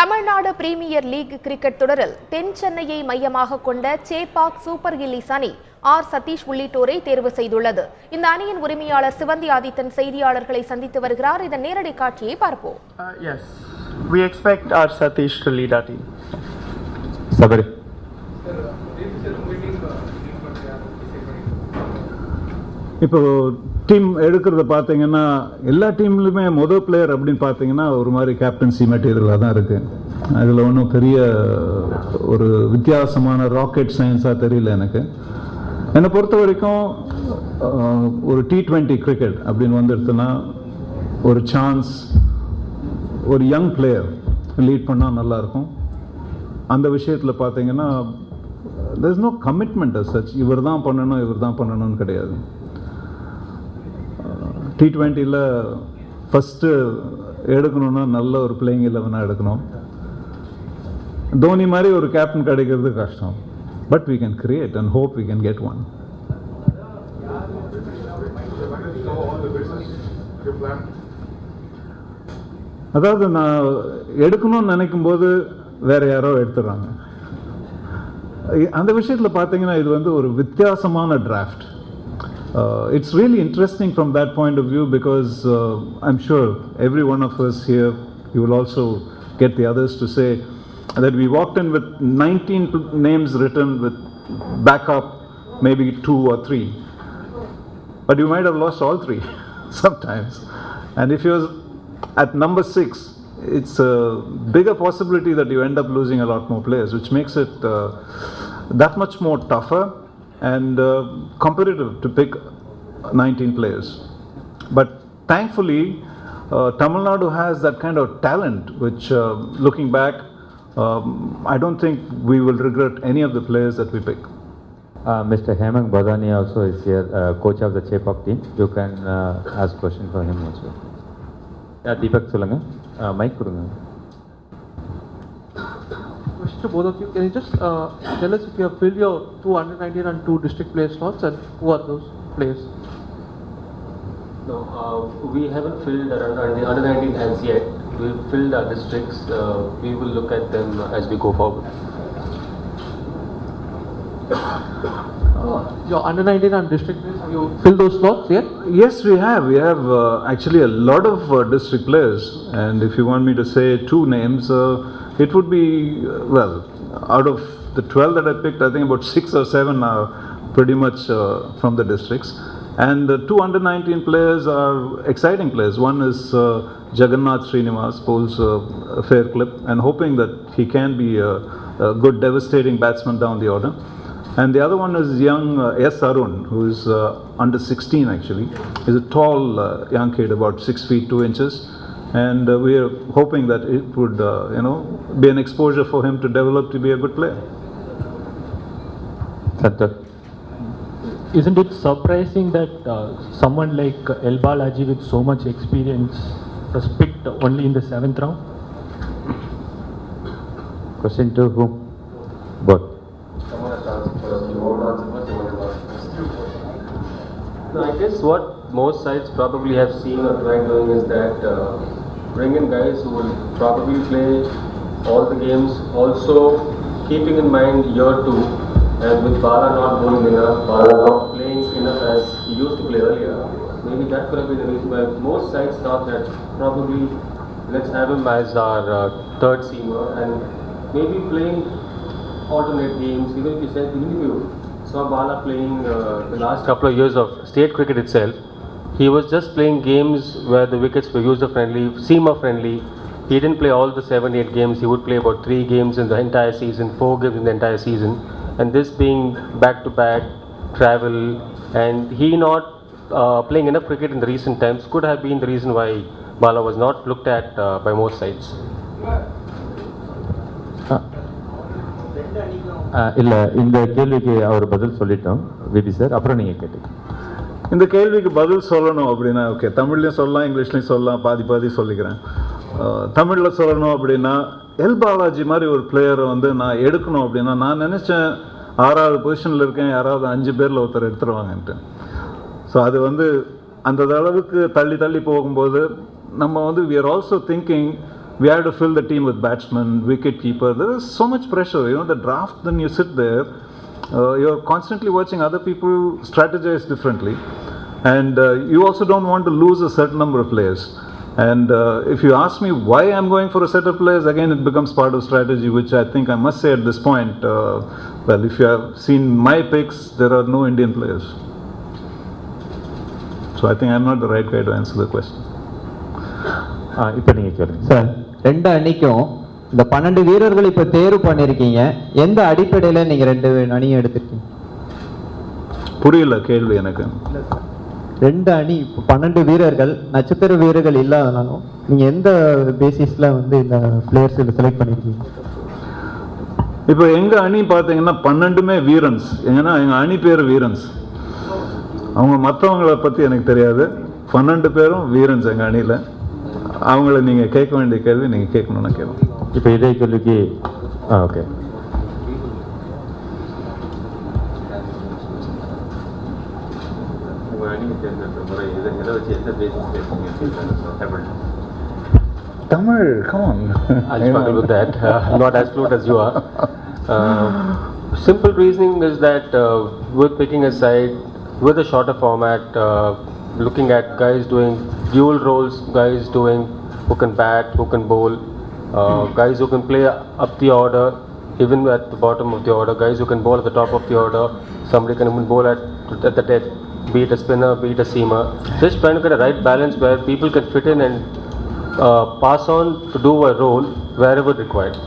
Tamil Nadu premier league cricket தொடரில் தென் சென்னையை மையமாக கொண்ட சேப்பாக் சூப்பர் கில்லிஸ் அணி ஆர் சதீஷ் உள்ளிட்டோரை தேர்வு செய்துள்ளது. இந்த அணியின் உரிமையாளர் சிவந்தி ஆதித்தன் செய்தியாளர்களை சந்தித்து வருகிறார். இதன் நேரடி காட்சியை பார்ப்போம். Yes, we expect R Satish to lead our team. Sabari. இப்போ டீம் எடுக்கிறத பார்த்தீங்கன்னா எல்லா டீம்லையுமே மொதல் பிளேயர் அப்படின்னு பார்த்தீங்கன்னா ஒரு மாதிரி கேப்டன்சி மெட்டீரியலாக தான் இருக்குது. அதில் ஒன்றும் பெரிய ஒரு வித்தியாசமான ராக்கெட் சயின்ஸாக தெரியல எனக்கு. என்னை பொறுத்த வரைக்கும் ஒரு T20 கிரிக்கெட் அப்படின்னு வந்துடுதுன்னா ஒரு சான்ஸ் ஒரு யங் பிளேயர் லீட் பண்ணால் நல்லாயிருக்கும். அந்த விஷயத்தில் பார்த்தீங்கன்னா there is no commitment as such. இவர் தான் பண்ணணும்னு கிடையாது. T20ல ஃபஸ்ட்டு எடுக்கணும்னா நல்ல ஒரு பிளேயிங் 11 எடுக்கணும். தோனி மாதிரி ஒரு கேப்டன் கிடைக்கிறது கஷ்டம். But we can create and hope we can get one. அதாவது நான் எடுக்கணும்னு நினைக்கும் போது வேற யாரோ எடுத்துடுறாங்க. அந்த விஷயத்தில் பார்த்தீங்கன்னா இது வந்து ஒரு வித்தியாசமான draft. It's really interesting from that point of view because I'm sure every one of us here, you will also get the others to say that we walked in with 19 names written with backup, maybe 2 or 3. But you might have lost all 3 sometimes. And if you're at number 6, it's a bigger possibility that you end up losing a lot more players, which makes it that much more tougher and competitive to pick 19 players. But thankfully, Tamil Nadu has that kind of talent, which looking back, I don't think we will regret any of the players that we pick. Mr. Hemang Badani also is here, coach of the Chepak team. You can ask question for him also. Deepak சொல்லுங்க, mic கொடுங்க. Question to both of you. Can you just tell us if you have filled your 2 under-19 and 2 district player slots, and who are those players? No, we haven't filled under-19 as yet. We've filled our districts. We will look at them as we go forward. Your under-19 and district players, have you filled those slots yet? Yes, we have. We have actually a lot of district players, and if you want me to say 2 names, it would be, well, out of the 12 that I picked, I think about 6 or 7 are pretty much from the districts. And the 2 under-19 players are exciting players. One is Jagannath Srinivas, pulls a fair clip, and hoping that he can be a good devastating batsman down the order. And the other one is young S. Arun, who is under 16 actually. He's a tall young kid, about 6 feet 2 inches. And we are hoping that it would, be an exposure for him to develop to be a good player. Sattar. Isn't it surprising that someone like El Balaji with so much experience was picked only in the 7th round? Question to whom? Both. No, I guess what most sides probably have seen or tried doing is that bring in guys who will probably play all the games, also keeping in mind year 2, and with Bala not going enough, Bala not playing enough as he used to play earlier. Maybe that could have been the reason why most sides thought that probably let's have him as our third seamer and maybe playing alternate games. Even if you saw Bala playing the last couple of years of state cricket itself, he was just playing games where the wickets were user-friendly, seamer-friendly. He didn't play all the 7-8 games. He would play about 3 games in the entire season, 4 games in the entire season. And this being back-to-back travel, and he not playing enough cricket in the recent times could have been the reason why Bala was not looked at by most sides. இல்லை, இந்த கேள்விக்கு அவர் பதில் சொல்லிட்டோம் விதி sir. அப்புறம் நீங்கள் கேட்டீங்க. இந்த கேள்விக்கு பதில் சொல்லணும் அப்படின்னா ஓகே, தமிழ்லையும் சொல்லலாம், இங்கிலீஷ்லையும் சொல்லலாம், பாதி சொல்லிக்கிறேன். தமிழில் சொல்லணும் அப்படின்னா எல் பாலாஜி மாதிரி ஒரு பிளேயரை வந்து நான் எடுக்கணும் அப்படின்னா நான் நினச்சேன் 6வது பொசிஷனில் இருக்கேன், யாராவது 5 பேரில் ஒருத்தர் எடுத்துருவாங்கன்ட்டு. ஸோ அது வந்து அந்த அளவுக்கு தள்ளி போகும்போது நம்ம வந்து we are also thinking we have to fill the team with batsmen, wicket keeper. There is so much pressure. You know, the draft, then you sit there, you're constantly watching other people strategize differently. And you also don't want to lose a certain number of players. And if you ask me why I'm going for a set of players, again it becomes part of strategy, which I think I must say at this point, well, if you have seen my picks, there are no Indian players. So I think I'm not the right guy to answer the question. இப்போ நீங்கள் கேளுங்க. Sir, ரெண்டு அணிக்கும் இந்த 12 வீரர்கள் இப்போ தேர்வு பண்ணியிருக்கீங்க. எந்த அடிப்படையில் நீங்கள் 2 அணியை எடுத்திருக்கீங்க? புரியல கேள்வி எனக்கு. ரெண்டு அணி இப்போ 12 வீரர்கள், நட்சத்திர வீரர்கள் இல்லாதனாலும் நீங்கள் எந்த பேசிஸில் வந்து இந்த பிளேயர்ஸ் செலக்ட் பண்ணியிருக்கீங்க? இப்போ எங்கள் அணி பார்த்தீங்கன்னா 12மே வீரன்ஸ். ஏன்னா எங்கள் அணி பேர் வீரன்ஸ். அவங்க மற்றவங்கள பற்றி எனக்கு தெரியாது. 12 பேரும் வீரன்ஸ் எங்கள் அணியில். அவங்கள நீங்கள் கேட்க வேண்டிய கேள்வி நீங்கள் கேட்கணும்னு கேட்கணும். இப்போ இதே கேள்விக்கு okay. Tamil, come on. I'll struggle with that. Not as fluent as you are. Simple reasoning is that with picking a side with a shorter format, looking at guys doing dual roles, guys doing who can bat, who can bowl, guys who can play up the order, even at the bottom of the order, guys who can bowl at the top of the order, somebody can even bowl at the death, be it a spinner, be it a seamer. Just trying to get a right balance where people can fit in and pass on to do a role wherever required.